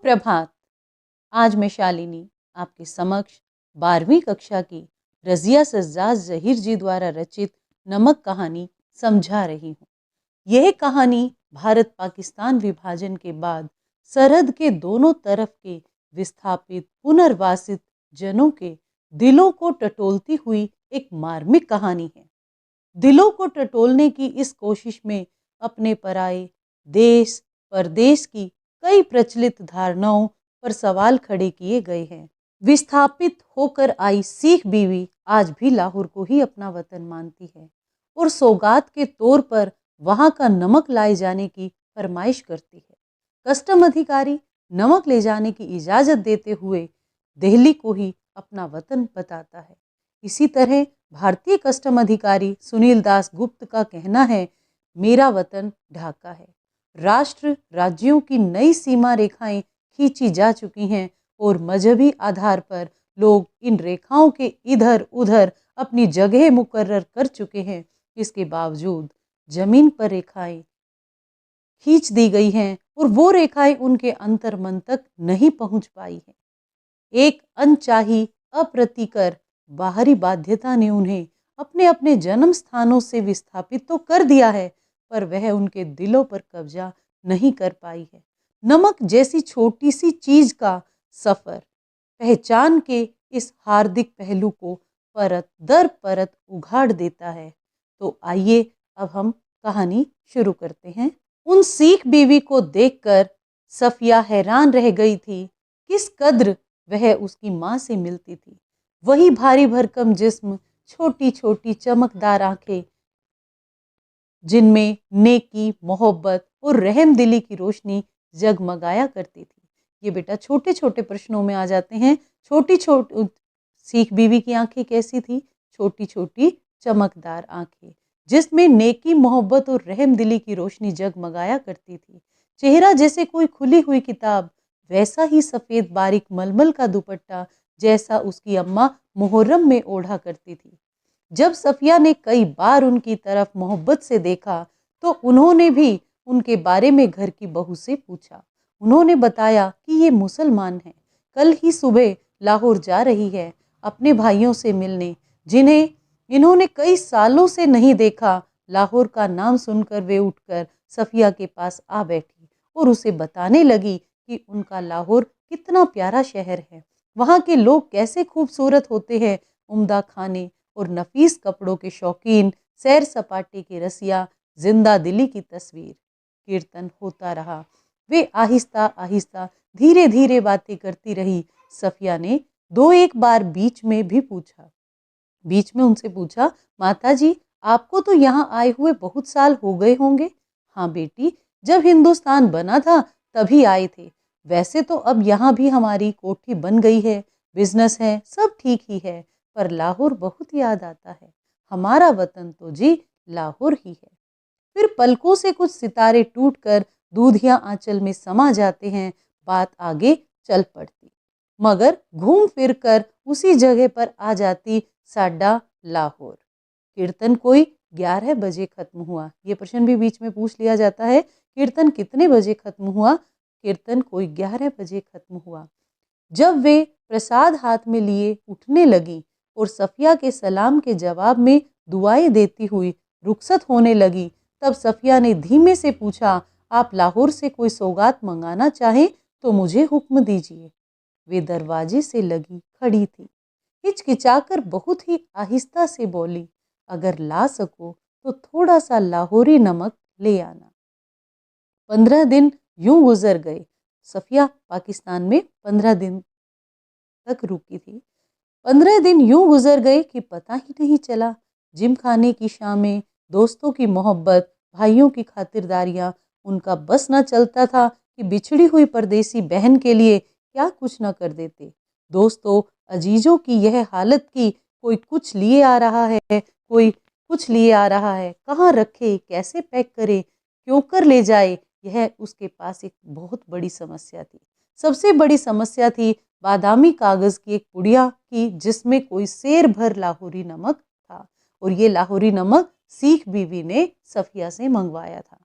सुप्रभात। आज मैं शालिनी आपके समक्ष 12वीं कक्षा की रज़िया सज्जाद ज़हीर जी द्वारा रचित नमक कहानी समझा रही हूँ। यह कहानी भारत पाकिस्तान विभाजन के बाद सरहद के दोनों तरफ के विस्थापित पुनर्वासित जनों के दिलों को टटोलती हुई एक मार्मिक कहानी है। दिलों को टटोलने की इस कोशिश में अपने पराए देश परदेश की कई प्रचलित धारणाओं पर सवाल खड़े किए गए हैं। विस्थापित होकर आई सिख बीवी आज भी लाहौर को ही अपना वतन मानती है और सौगात के तौर पर वहां का नमक लाए जाने की फरमाइश करती है। कस्टम अधिकारी नमक ले जाने की इजाज़त देते हुए दिल्ली को ही अपना वतन बताता है। इसी तरह भारतीय कस्टम अधिकारी सुनील दास गुप्त का कहना है, मेरा वतन ढाका है। राष्ट्र राज्यों की नई सीमा रेखाएं खींची जा चुकी हैं और मजहबी आधार पर लोग इन रेखाओं के इधर उधर अपनी जगह मुकर्रर कर चुके हैं। इसके बावजूद जमीन पर रेखाएं खींच दी गई हैं और वो रेखाएं उनके अंतर्मन तक नहीं पहुंच पाई हैं। एक अनचाही अप्रतिकर बाहरी बाध्यता ने उन्हें अपने अपने जन्म स्थानों से विस्थापित तो कर दिया है, पर वह उनके दिलों पर कब्जा नहीं कर पाई है। नमक जैसी छोटी सी चीज का सफर पहचान के इस हार्दिक पहलू को परत दर परत उघाड़ देता है। तो आइए अब हम कहानी शुरू करते हैं। उन सिख बीवी को देखकर सफिया हैरान रह गई थी। किस कद्र वह उसकी माँ से मिलती थी। वही भारी भरकम जिस्म, छोटी छोटी चमकदार आंखें जिनमें नेकी, मोहब्बत और रहमदिली की रोशनी जगमगाया करती थी। ये बेटा छोटे छोटे प्रश्नों में आ जाते हैं। छोटी छोटी सिख बीवी की आंखें कैसी थी? छोटी छोटी चमकदार आंखें जिसमें नेकी, मोहब्बत और रहमदिली की रोशनी जगमगाया करती थी। चेहरा जैसे कोई खुली हुई किताब, वैसा ही सफ़ेद बारीक मलमल का दुपट्टा जैसा उसकी अम्मा मुहर्रम में ओढ़ा करती थी। जब सफिया ने कई बार उनकी तरफ मोहब्बत से देखा तो उन्होंने भी उनके बारे में घर की बहू से पूछा। उन्होंने बताया कि ये मुसलमान है, कल ही सुबह लाहौर जा रही है अपने भाइयों से मिलने, जिन्हें इन्होंने कई सालों से नहीं देखा। लाहौर का नाम सुनकर वे उठकर सफिया के पास आ बैठी और उसे बताने लगी कि उनका लाहौर कितना प्यारा शहर है, वहाँ के लोग कैसे खूबसूरत होते हैं, उम्दा खाने और नफीस कपड़ों के शौकीन, सैर सपाटे के रसिया, जिंदा दिली की तस्वीर। कीर्तन होता रहा। वे आहिस्ता आहिस्ता धीरे धीरे बातें करती रही। सफिया ने दो एक बार बीच में उनसे पूछा, माता जी आपको तो यहाँ आए हुए बहुत साल हो गए होंगे। हाँ बेटी, जब हिंदुस्तान बना था तभी आए थे। वैसे तो अब यहाँ भी हमारी कोठी बन गई है, बिजनेस है, सब ठीक ही है, पर लाहौर बहुत याद आता है। हमारा वतन तो जी लाहौर ही है। फिर पलकों से कुछ सितारे टूटकर दूधिया आंचल में समा जाते हैं। बात आगे चल पड़ती, मगर घूम फिर कर उसी जगह पर आ जाती, साडा लाहौर। कीर्तन कोई 11 बजे खत्म हुआ। ये प्रश्न भी बीच में पूछ लिया जाता है, कीर्तन कितने बजे खत्म हुआ? कीर्तन कोई 11 बजे खत्म हुआ। जब वे प्रसाद हाथ में लिए उठने लगी और सफिया के सलाम के जवाब में दुआएं देती हुई रुखसत होने लगी, तब सफिया ने धीमे से पूछा, आप लाहौर से कोई सौगात मंगाना चाहें तो मुझे हुक्म दीजिए। वे दरवाजे से लगी खड़ी थी, हिचकिचाकर बहुत ही आहिस्ता से बोली, अगर ला सको तो थोड़ा सा लाहौरी नमक ले आना। 15 दिन यूं गुजर गए। सफिया पाकिस्तान में 15 दिन तक रुकी थी। 15 दिन यूं गुजर गए कि पता ही नहीं चला। जिम खाने की शामें, दोस्तों की मोहब्बत, भाइयों की खातिरदारियां, उनका बस न चलता था कि बिछड़ी हुई परदेसी बहन के लिए क्या कुछ न कर देते। दोस्तों अजीजों की यह हालत की, कोई कुछ लिए आ रहा है, कोई कुछ लिए आ रहा है, कहाँ रखे, कैसे पैक करे, क्यों कर ले जाए, यह उसके पास एक बहुत बड़ी समस्या थी। सबसे बड़ी समस्या थी बादामी कागज की एक पुड़िया की, जिसमें कोई सेर भर लाहौरी नमक था, और ये लाहौरी नमक सिख बीवी ने सफिया से मंगवाया था।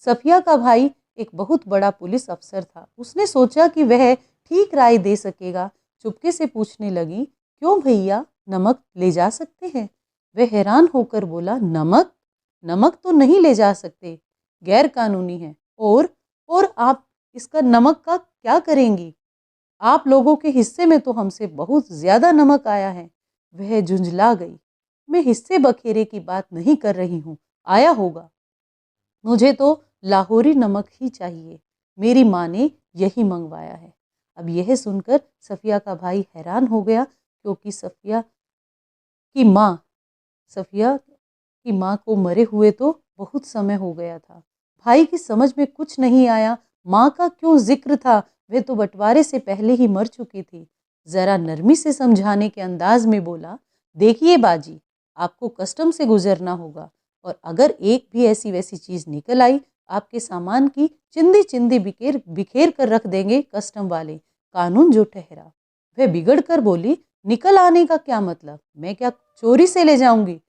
सफिया का भाई एक बहुत बड़ा पुलिस अफसर था। उसने सोचा कि वह ठीक राय दे सकेगा। चुपके से पूछने लगी, क्यों भैया, नमक ले जा सकते हैं? वह हैरान होकर बोला, नमक? नमक तो नहीं ले जा सकते, गैर कानूनी है। और आप इसका नमक का क्या करेंगी? आप लोगों के हिस्से में तो हमसे बहुत ज्यादा नमक आया है। वह झुंझला गई। मैं हिस्से बखेरे की बात नहीं कर रही हूँ, आया होगा। मुझे तो लाहौरी नमक ही चाहिए, मेरी माँ ने यही मंगवाया है। अब यह सुनकर सफिया का भाई हैरान हो गया, क्योंकि की माँ सफिया की माँ को मरे हुए तो बहुत समय हो गया था। भाई की समझ में कुछ नहीं आया, माँ का क्यों जिक्र था, वे तो बंटवारे से पहले ही मर चुकी थी। जरा नरमी से समझाने के अंदाज में बोला, देखिए बाजी, आपको कस्टम से गुजरना होगा, और अगर एक भी ऐसी वैसी चीज निकल आई, आपके सामान की चिंदी चिंदी बिखेर बिखेर कर रख देंगे कस्टम वाले, कानून जो ठहरा। वह बिगड़ कर बोली, निकल आने का क्या मतलब, मैं क्या चोरी से ले जाऊंगी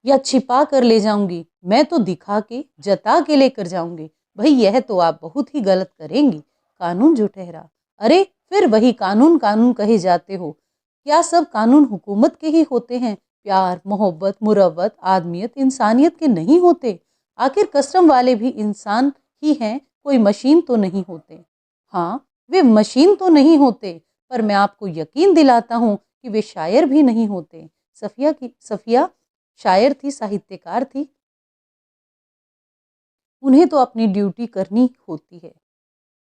या छिपा कर ले जाऊंगी? मैं तो दिखा के जता के लेकर जाऊंगी। भाई यह तो आप बहुत ही गलत करेंगी, कानून जो ठहरा। अरे फिर वही कानून कानून कहे जाते हो, क्या सब कानून हुकूमत के ही होते हैं? प्यार मोहब्बत मुरव्वत आदमियत इंसानियत के नहीं होते? आखिर कस्टम वाले भी इंसान ही हैं, कोई मशीन तो नहीं होते। हाँ, वे मशीन तो नहीं होते, पर मैं आपको यकीन दिलाता हूँ कि वे शायर भी नहीं होते। सफिया शायर थी, साहित्यकार थी, उन्हें तो अपनी ड्यूटी करनी होती है।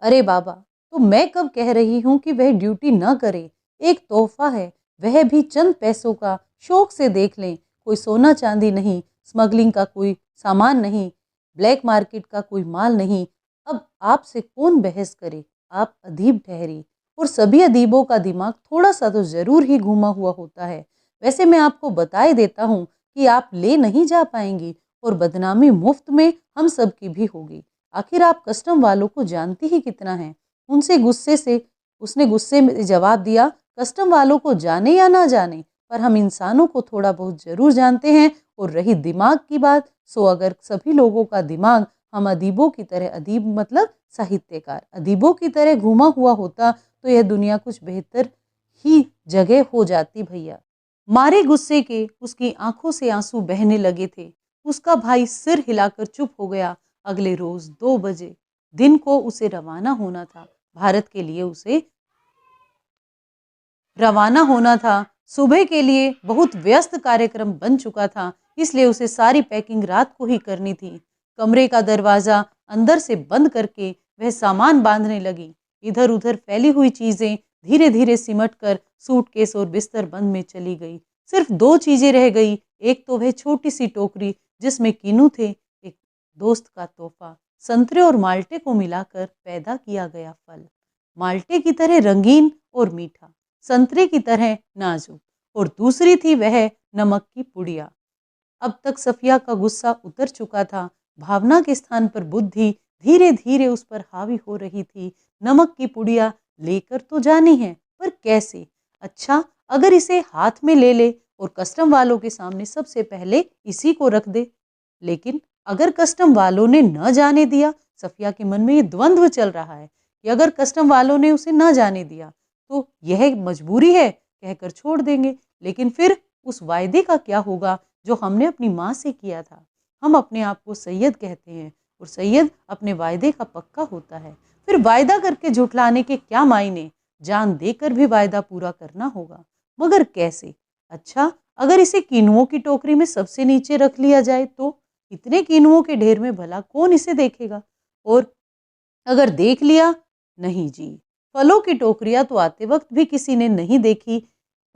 अरे बाबा, तो मैं कब कह रही हूँ कि वह ड्यूटी न करे? एक तोहफा है, वह भी चंद पैसों का, शौक से देख लें। कोई सोना चांदी नहीं, स्मगलिंग का कोई सामान नहीं, ब्लैक मार्केट का कोई माल नहीं। अब आपसे कौन बहस करे, आप अदीब ठहरी, और सभी अदीबों का दिमाग थोड़ा सा तो जरूर ही घुमा हुआ होता है। वैसे मैं आपको बताए देता हूँ कि आप ले नहीं जा पाएंगी, और बदनामी मुफ्त में हम सब की भी होगी। आखिर आप कस्टम वालों को जानती ही कितना है? उसने गुस्से में जवाब दिया, कस्टम वालों को जाने या ना जाने, पर हम इंसानों को थोड़ा बहुत जरूर जानते हैं। और रही दिमाग की बात, सो अगर सभी लोगों का दिमाग हम अदीबों की तरह, अदीब मतलब साहित्यकार, अदीबों की तरह घुमा हुआ होता, तो यह दुनिया कुछ बेहतर ही जगह हो जाती भैया। मारे गुस्से के उसकी आंखों से आंसू बहने लगे थे। उसका भाई सिर हिलाकर चुप हो गया। अगले रोज 2 बजे दिन को उसे रवाना होना था। भारत के लिए उसे रवाना होना था। सुबह के लिए बहुत व्यस्त कार्यक्रम बन चुका था, इसलिए उसे सारी पैकिंग रात को ही करनी थी। कमरे का दरवाजा अंदर से बंद करके वह सामान बांधने लगी। इधर उधर फैली हुई चीजें धीरे धीरे सिमट कर सूटकेस और बिस्तर बंद में चली गई। सिर्फ 2 चीजें रह गई। एक तो वह छोटी सी टोकरी जिसमें कीनू थे, एक दोस्त का तोहफा, संतरे और माल्टे को मिलाकर पैदा किया गया फल, माल्टे की तरह रंगीन और मीठा, संतरे की तरह नाजुक, और दूसरी थी वह नमक की पुड़िया। अब तक सफिया का गुस्सा उतर चुका था। भावना के स्थान पर बुद्धि धीरे धीरे उस पर हावी हो रही थी। नमक की पुड़िया लेकर तो जानी है, पर कैसे? अच्छा, अगर इसे हाथ में ले ले और कस्टम वालों के सामने सबसे पहले इसी को रख दे। लेकिन अगर कस्टम वालों ने न जाने दिया, सफिया के मन में ये द्वंद्व चल रहा है कि अगर कस्टम वालों ने उसे न जाने दिया तो यह मजबूरी है, कहकर छोड़ देंगे। लेकिन फिर उस वायदे का क्या होगा जो हमने अपनी माँ से किया था? हम अपने आप को सैयद कहते हैं, और सैयद अपने वायदे का पक्का होता है। फिर वायदा करके झुठलाने के क्या मायने? जान देकर भी वायदा पूरा करना होगा, मगर कैसे? अच्छा, अगर इसे किनुओं की टोकरी में सबसे नीचे रख लिया जाए तो? इतने किनुओं के ढेर में भला कौन इसे देखेगा? और अगर देख लिया? नहीं जी, फलों की टोकरियां तो आते वक्त भी किसी ने नहीं देखी,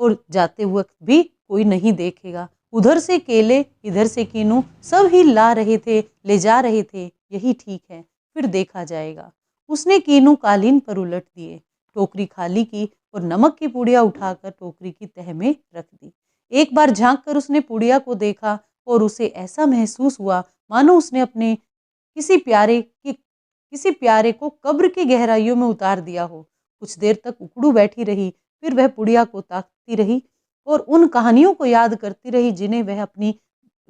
और जाते वक्त भी कोई नहीं देखेगा। उधर से केले, इधर से कीनू, सब ही ला रहे थे, ले जा रहे थे। यही ठीक है, फिर देखा जाएगा। उसने कीनू कालीन पर उलट दिए, टोकरी खाली की और नमक की पुड़िया उठाकर टोकरी की तह में रख दी। एक बार झांक कर उसने पुड़िया को देखा, और उसे ऐसा महसूस हुआ मानो उसने अपने किसी प्यारे की किसी प्यारे को कब्र की गहराइयों में उतार दिया हो। कुछ देर तक उकड़ू बैठी रही, फिर वह पुड़िया को ताकती रही और उन कहानियों को याद करती रही जिन्हें वह अपनी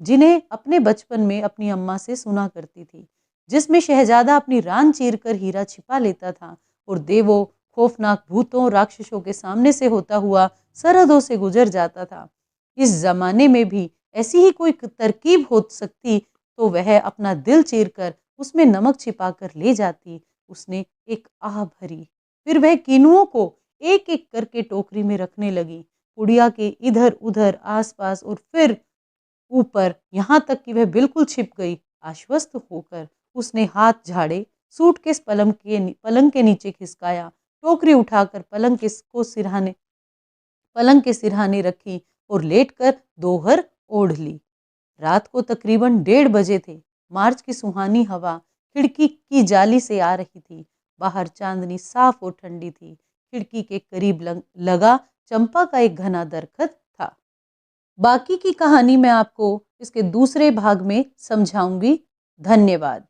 जिन्हें अपने बचपन में अपनी अम्मा से सुना करती थी, जिसमें शहजादा अपनी रान चीरकर हीरा छिपा लेता था और देवों, खौफनाक भूतों, राक्षसों के सामने से होता हुआ सरहदों से गुजर जाता था। इस जमाने में भी ऐसी ही कोई तरकीब हो सकती तो वह अपना दिल चीरकर उसमें नमक छिपाकर ले जाती। उसने एक आह भरी, फिर वह कीनुओं को एक एक करके टोकरी में रखने लगी, पुड़िया के इधर उधर, आसपास और फिर ऊपर, यहाँ तक कि वह बिल्कुल छिप गई। आश्वस्त होकर उसने हाथ झाड़े, सूटकेस पलंग के नीचे खिसकाया, टोकरी उठाकर पलंग के सिरहाने रखी और लेटकर दोहर ओढ़ ली। रात को तकरीबन 1:30 बजे थे। मार्च की सुहानी हवा खिड़की की जाली से आ रही थी। बाहर चांदनी साफ और ठंडी थी। खिड़की के करीब लगा चंपा का एक घना दरखत था। बाकी की कहानी मैं आपको इसके दूसरे भाग में समझाऊंगी। धन्यवाद।